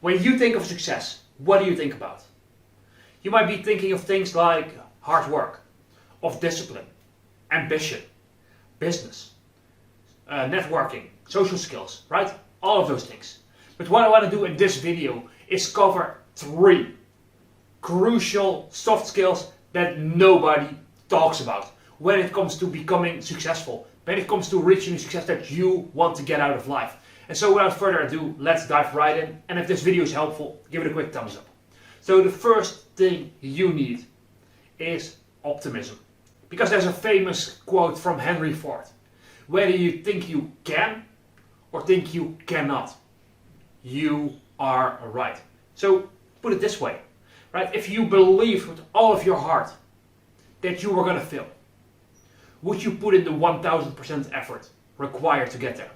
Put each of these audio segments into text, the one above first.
When you think of success, what do you think about? You might be thinking of things like hard work, of discipline, ambition, business, networking, social skills, right? All of those things. But what I want to do in this video is cover 3 crucial soft skills that nobody talks about when it comes to becoming successful, when it comes to reaching the success that you want to get out of life. And so without further ado, let's dive right in. And if this video is helpful, give it a quick thumbs up. So the first thing you need is optimism. Because there's a famous quote from Henry Ford. Whether you think you can or think you cannot, you are right. So put it this way, right? If you believe with all of your heart that you were going to fail, would you put in the 1000% effort required to get there?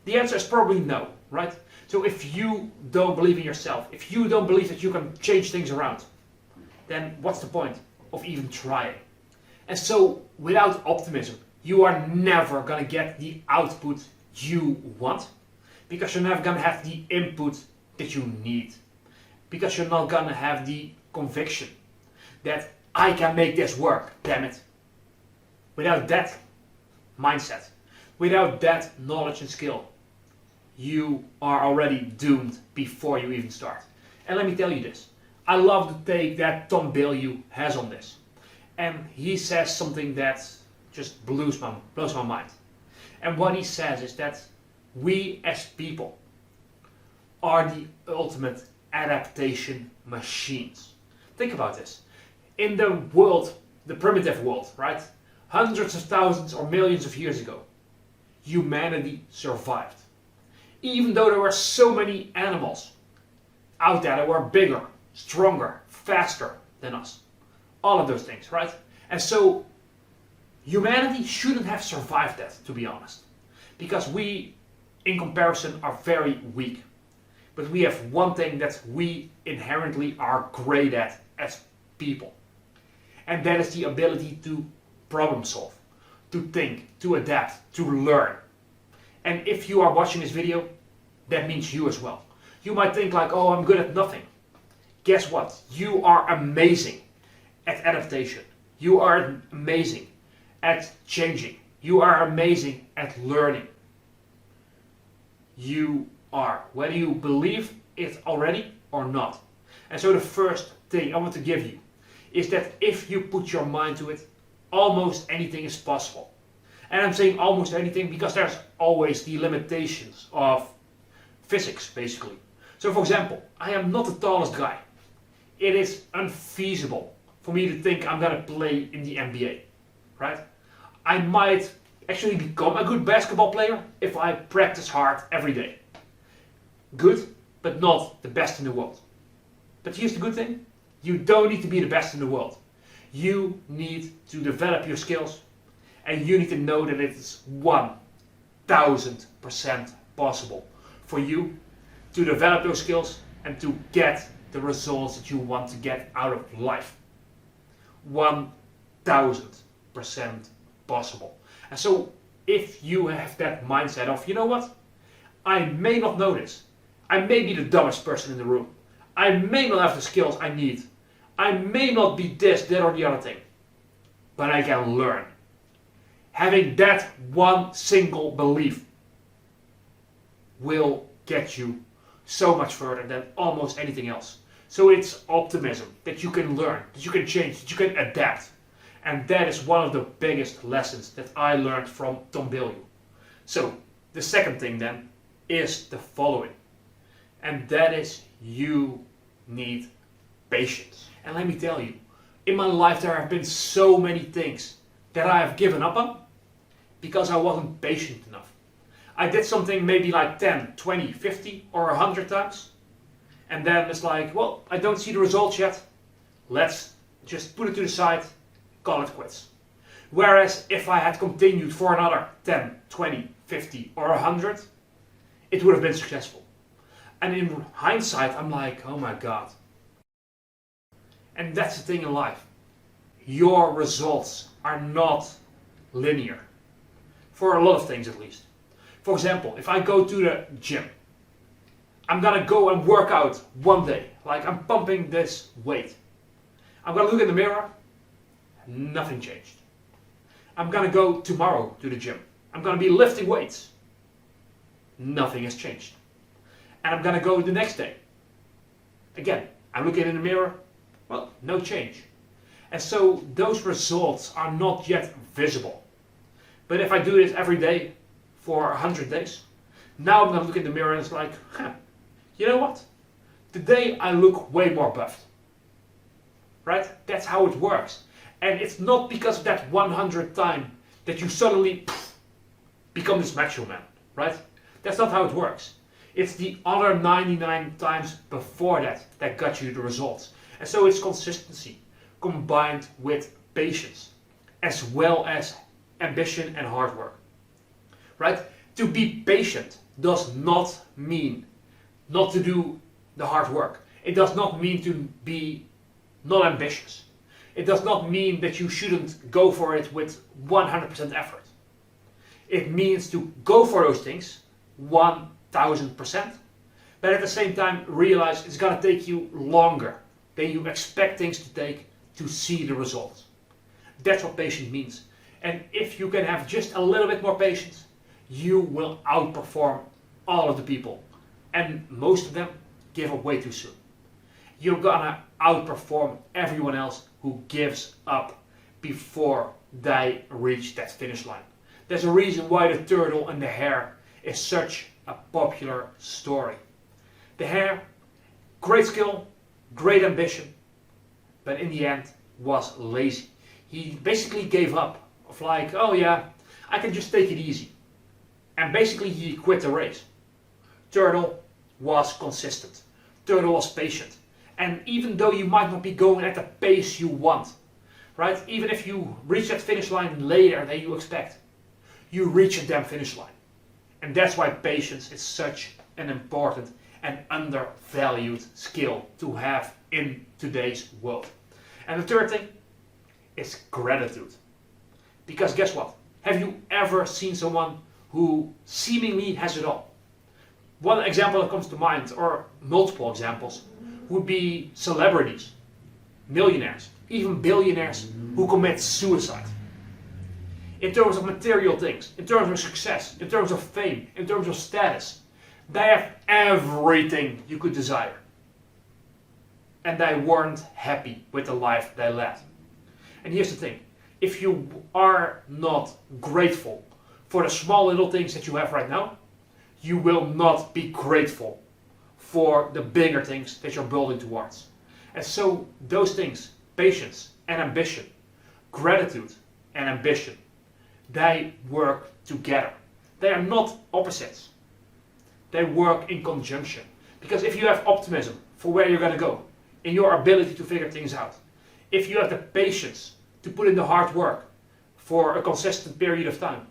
The answer is probably no, right? So if you don't believe in yourself, if you don't believe that you can change things around, then what's the point of even trying? And so without optimism, you are never going to get the output you want, because you're never going to have the input that you need, because you're not going to have the conviction that I can make this work, damn it. Without that mindset, without that knowledge and skill, you are already doomed before you even start. And let me tell you this, I love the take that Tom Bilyeu has on this. And he says something that just blows my mind. And what he says is that we as people are the ultimate adaptation machines. Think about this. In the world, the primitive world, right? Hundreds of thousands or millions of years ago, humanity survived. Even though there were so many animals out there that were bigger, stronger, faster than us. All of those things, right? And so humanity shouldn't have survived that, to be honest. Because we, in comparison, are very weak. But we have one thing that we inherently are great at as people. And that is the ability to problem solve, to think, to adapt, to learn. And if you are watching this video, that means you as well. You might think like, oh, I'm good at nothing. Guess what? You are amazing at adaptation. You are amazing at changing. You are amazing at learning. You are, whether you believe it already or not. And so the first thing I want to give you is that if you put your mind to it, almost anything is possible. And I'm saying almost anything because there's always the limitations of physics, basically. So for example, I am not the tallest guy. It is unfeasible for me to think I'm gonna play in the NBA, right? I might actually become a good basketball player if I practice hard every day. Good, but not the best in the world. But here's the good thing, you don't need to be the best in the world. You need to develop your skills, and you need to know that it is 1000% possible for you to develop those skills and to get the results that you want to get out of life. 1000% possible. And so if you have that mindset of, you know what, I may not know this, I may be the dumbest person in the room, I may not have the skills I need, I may not be this, that or the other thing, but I can learn. Having that one single belief will get you so much further than almost anything else. So it's optimism, that you can learn, that you can change, that you can adapt. And that is one of the biggest lessons that I learned from Tom Bilyeu. So the second thing then is the following. And that is you need patience. And let me tell you, in my life there have been so many things that I have given up on because I wasn't patient enough. I did something maybe like 10, 20, 50 or 100 times. And then it's like, well, I don't see the results yet. Let's just put it to the side, call it quits. Whereas if I had continued for another 10, 20, 50 or 100, it would have been successful. And in hindsight, I'm like, oh my God. And that's the thing in life. Your results are not linear. For a lot of things at least. For example, if I go to the gym, I'm gonna go and work out one day, like I'm pumping this weight. I'm gonna look in the mirror, nothing changed. I'm gonna go tomorrow to the gym. I'm gonna be lifting weights. Nothing has changed. And I'm gonna go the next day. Again, I'm looking in the mirror, well, no change. And so those results are not yet visible. But if I do this every day for 100 days, now I'm gonna look in the mirror and it's like, you know what? Today I look way more buffed. Right? That's how it works. And it's not because of that 100th time that you suddenly become this macho man. Right? That's not how it works. It's the other 99 times before that got you the results. And so it's consistency combined with patience as well as ambition and hard work. Right? To be patient does not mean not to do the hard work. It does not mean to be not ambitious. It does not mean that you shouldn't go for it with 100% effort. It means to go for those things 1000%, but at the same time realize it's going to take you longer than you expect things to take to see the results. That's what patience means. And if you can have just a little bit more patience, you will outperform all of the people. And most of them give up way too soon. You're gonna outperform everyone else who gives up before they reach that finish line. There's a reason why the turtle and the hare is such a popular story. The hare, great skill, great ambition, but in the end was lazy. He basically gave up of like, oh yeah, I can just take it easy. And basically he quit the race. Turtle was consistent. Turtle was patient. And even though you might not be going at the pace you want, right? Even if you reach that finish line later than you expect, you reach a damn finish line. And that's why patience is such an important and undervalued skill to have in today's world. And the third thing is gratitude. Because guess what? Have you ever seen someone who seemingly has it all? One example that comes to mind, or multiple examples, would be celebrities, millionaires, even billionaires who commit suicide. In terms of material things, in terms of success, in terms of fame, in terms of status, they have everything you could desire. And they weren't happy with the life they led. And here's the thing, if you are not grateful for the small little things that you have right now, you will not be grateful for the bigger things that you're building towards. And so those things, patience and ambition, gratitude and ambition, they work together. They are not opposites. They work in conjunction. Because if you have optimism for where you're going to go, in your ability to figure things out, if you have the patience to put in the hard work for a consistent period of time,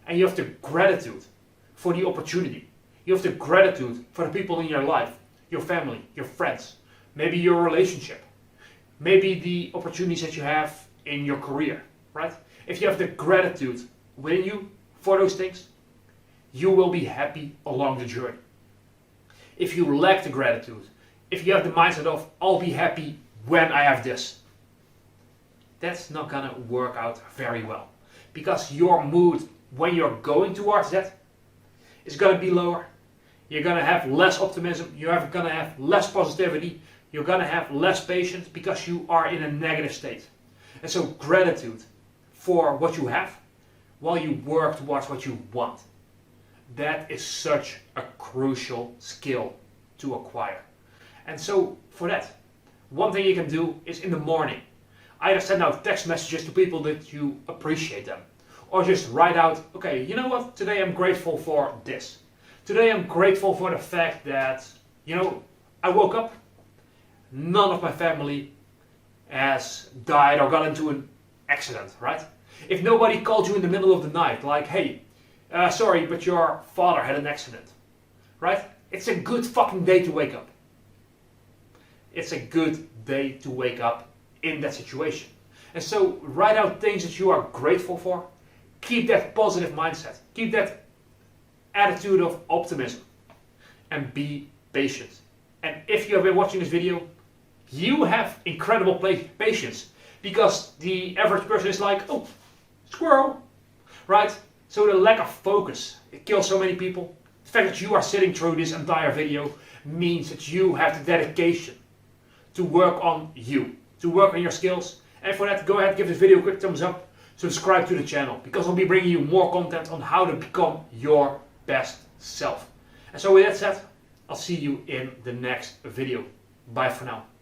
and you have the gratitude for the opportunity, you have the gratitude for the people in your life, your family, your friends, maybe your relationship, maybe the opportunities that you have in your career, right? If you have the gratitude within you for those things, you will be happy along the journey. If you lack the gratitude, if you have the mindset of, I'll be happy when I have this, that's not gonna work out very well. Because your mood when you're going towards that is gonna be lower. You're gonna have less optimism, you're gonna have less positivity, you're gonna have less patience because you are in a negative state. And so gratitude for what you have while you work towards what you want. That is such a crucial skill to acquire. And so for that, one thing you can do is in the morning, either send out text messages to people that you appreciate them, or just write out, okay, you know what, today I'm grateful for this. Today I'm grateful for the fact that, I woke up, none of my family has died or got into an accident, right? If nobody called you in the middle of the night, like, hey, sorry, but your father had an accident, right? It's a good fucking day to wake up. It's a good day to wake up in that situation. And so write out things that you are grateful for. Keep that positive mindset. Keep that attitude of optimism. And be patience. And if you have been watching this video, you have incredible patience, because the average person is like, oh, squirrel, right? So the lack of focus, it kills so many people. The fact that you are sitting through this entire video means that you have the dedication to work on you, to work on your skills. And for that, go ahead, give this video a quick thumbs up, subscribe to the channel, because I'll be bringing you more content on how to become your best self. And so with that said, I'll see you in the next video. Bye for now.